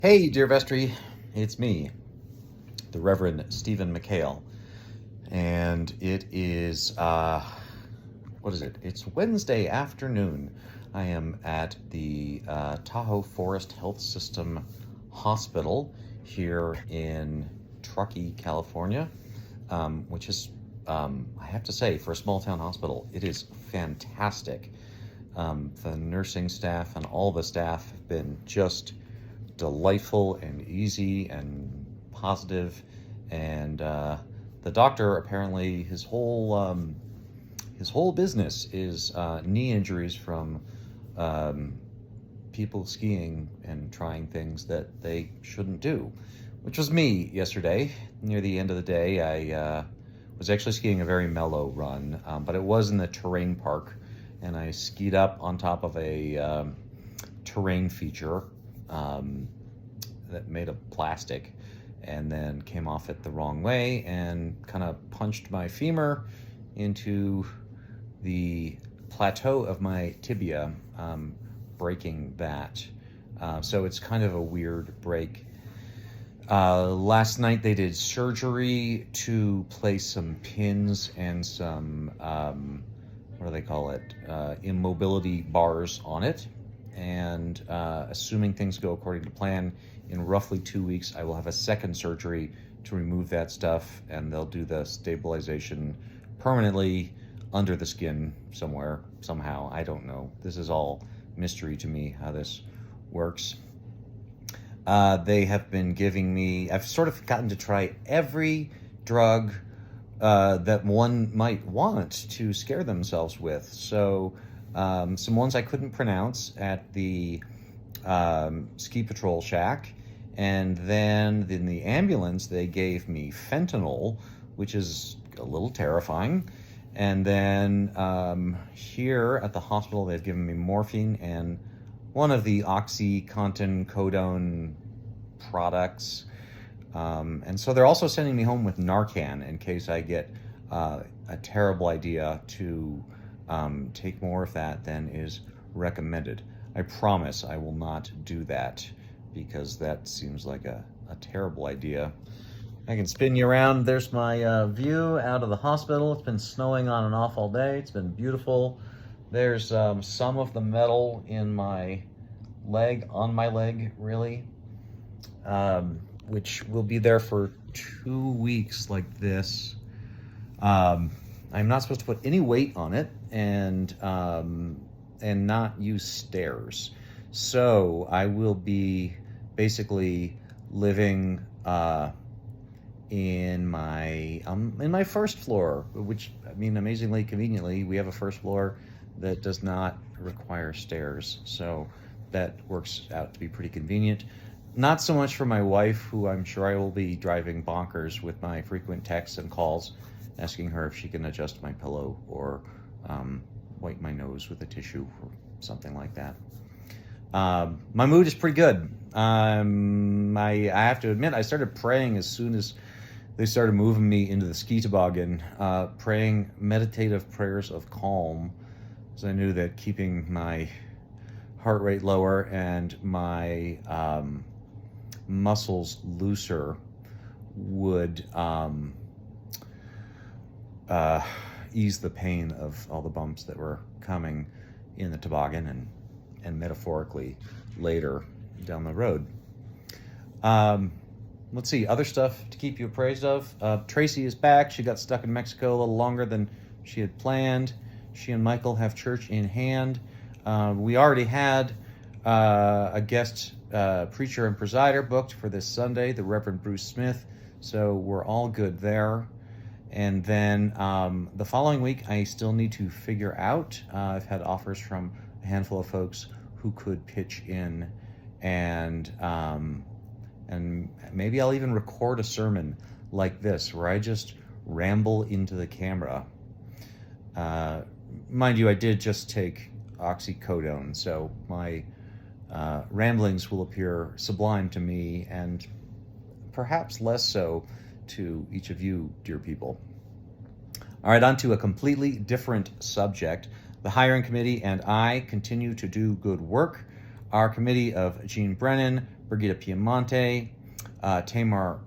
Hey, dear vestry, it's me, the Reverend Stephen McHale, and it is, what is it? It's Wednesday afternoon. I am at the Tahoe Forest Health System Hospital here in Truckee, California, which is, I have to say, for a small town hospital, it is fantastic. The nursing staff and all the staff have been just delightful and easy and positive, and the doctor apparently his whole business is knee injuries from people skiing and trying things that they shouldn't do, which was me yesterday. Near the end of the day, I was actually skiing a very mellow run, but it was in the terrain park, and I skied up on top of a terrain feature that made of plastic, and then came off it the wrong way and kind of punched my femur into the plateau of my tibia, breaking that. So it's kind of a weird break. Last night they did surgery to place some pins and some, what do they call it, immobility bars on it. And assuming things go according to plan, in roughly 2 weeks, I will have a second surgery to remove that stuff, and they'll do the stabilization permanently under the skin somewhere, somehow. I don't know. This is all mystery to me, how this works. They have been giving me, I've sort of gotten to try every drug that one might want to scare themselves with. So some ones I couldn't pronounce at the ski patrol shack, and then in the ambulance they gave me fentanyl, which is a little terrifying, and then here at the hospital they've given me morphine and one of the OxyContin codone products, and so they're also sending me home with Narcan in case I get a terrible idea to take more of that than is recommended. I promise I will not do that, because that seems like a terrible idea. I can spin you around. There's my view out of the hospital. It's been snowing on and off all day. It's been beautiful. There's some of the metal in my leg, on my leg, really, which will be there for 2 weeks like this. I'm not supposed to put any weight on it, and not use stairs. So I will be basically living in my first floor, which, I mean, amazingly conveniently, we have a first floor that does not require stairs. So that works out to be pretty convenient. Not so much for my wife, who I'm sure I will be driving bonkers with my frequent texts and calls, asking her if she can adjust my pillow or wipe my nose with a tissue or something like that. My mood is pretty good. I have to admit, I started praying as soon as they started moving me into the ski toboggan, praying meditative prayers of calm, because I knew that keeping my heart rate lower and my muscles looser would ease the pain of all the bumps that were coming in the toboggan and metaphorically later down the road. Let's see, other stuff to keep you appraised of. Tracy is back. She got stuck in Mexico a little longer than she had planned. She and Michael have church in hand. We already had a guest preacher and presider booked for this Sunday, the Reverend Bruce Smith, so we're all good there. And then the following week, I still need to figure out. I've had offers from a handful of folks who could pitch in, and maybe I'll even record a sermon like this, where I just ramble into the camera. Mind you, I did just take oxycodone, so my ramblings will appear sublime to me, and perhaps less so to each of you, dear people. All right, on to a completely different subject. The hiring committee and I continue to do good work. Our committee of Gene Brennan, Brigitte Piemonte, Tamar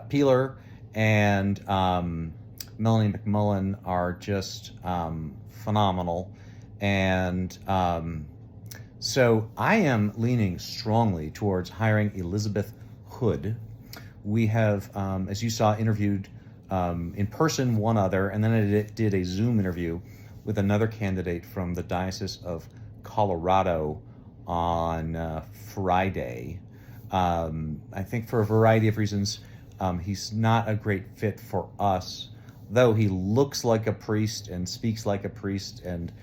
Peeler, and Melanie McMullen are just phenomenal. And so I am leaning strongly towards hiring Elizabeth Hood. We have, as you saw, interviewed in person one other, and then I did a Zoom interview with another candidate from the Diocese of Colorado on Friday. I think for a variety of reasons, he's not a great fit for us, though he looks like a priest and speaks like a priest and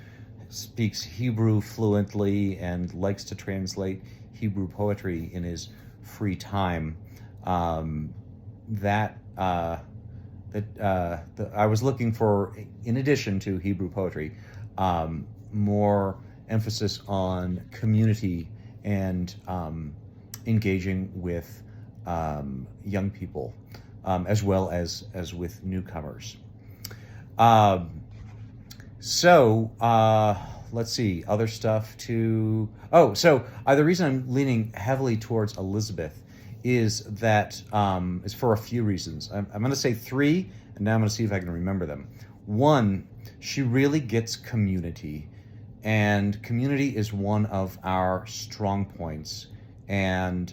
speaks Hebrew fluently and likes to translate Hebrew poetry in his free time. I was looking for, in addition to Hebrew poetry, more emphasis on community and engaging with young people, as well as with newcomers. Let's see, other stuff to... the reason I'm leaning heavily towards Elizabeth is that, is for a few reasons. I'm going to say three, and now I'm going to see if I can remember them. One, she really gets community, and community is one of our strong points, and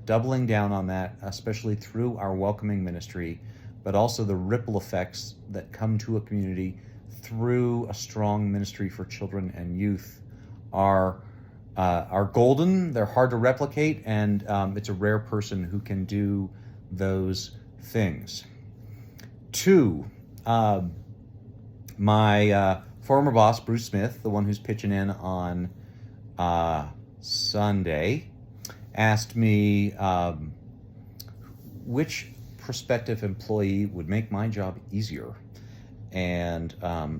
doubling down on that, especially through our welcoming ministry, but also the ripple effects that come to a community through a strong ministry for children and youth are golden. They're hard to replicate, and it's a rare person who can do those things. Two, my former boss, Bruce Smith, the one who's pitching in on Sunday, asked me which prospective employee would make my job easier. And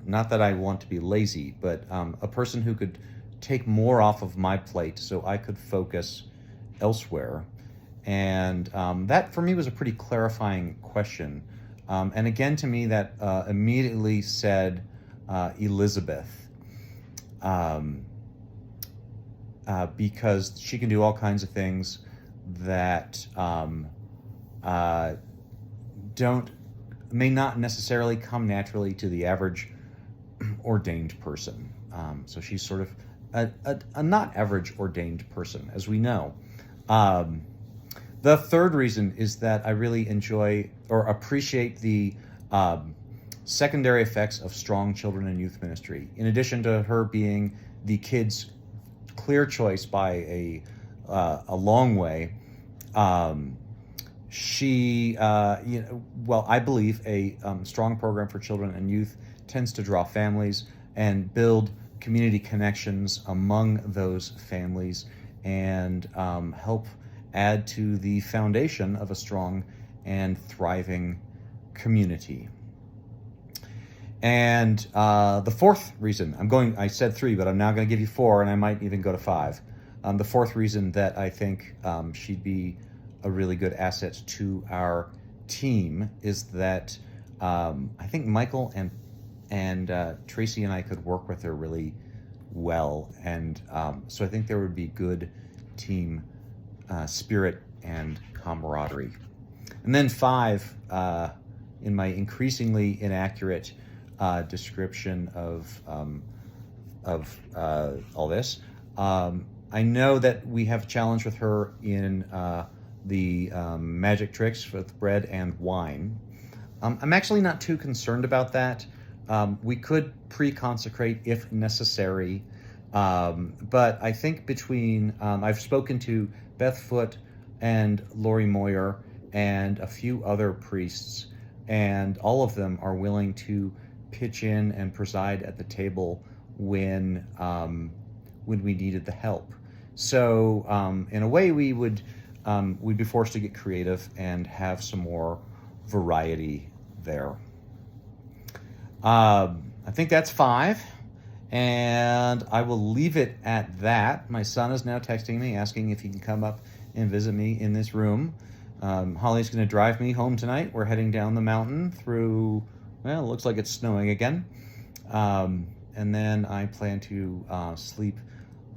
not that I want to be lazy, but a person who could take more off of my plate so I could focus elsewhere. And that for me was a pretty clarifying question. And again, to me, that immediately said Elizabeth, because she can do all kinds of things that may not necessarily come naturally to the average ordained person. So she's sort of a not average ordained person, as we know. The third reason is that I really enjoy or appreciate the secondary effects of strong children and youth ministry. In addition to her being the kids' clear choice by a long way, she, I believe a strong program for children and youth tends to draw families and build community connections among those families and help add to the foundation of a strong and thriving community. And the fourth reason, I said three, but I'm now going to give you four, and I might even go to five. The fourth reason that I think she'd be a really good asset to our team is that I think Michael and Tracy and I could work with her really well, and so I think there would be good team spirit and camaraderie. And then five, in my increasingly inaccurate description of all this, I know that we have a challenge with her in the magic tricks with bread and wine. I'm actually not too concerned about that. We could pre-consecrate if necessary, but I think between, I've spoken to Beth Foote and Lori Moyer and a few other priests, and all of them are willing to pitch in and preside at the table when we needed the help. So in a way, we'd be forced to get creative and have some more variety there. I think that's five, and I will leave it at that. My son is now texting me, asking if he can come up and visit me in this room. Holly's going to drive me home tonight. We're heading down the mountain through, well, it looks like it's snowing again. And then I plan to sleep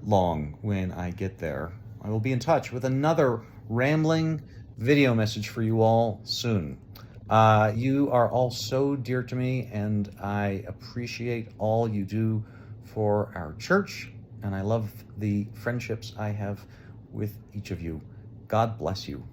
long when I get there. I will be in touch with another rambling video message for you all soon. You are all so dear to me, and I appreciate all you do for our church, and I love the friendships I have with each of you. God bless you.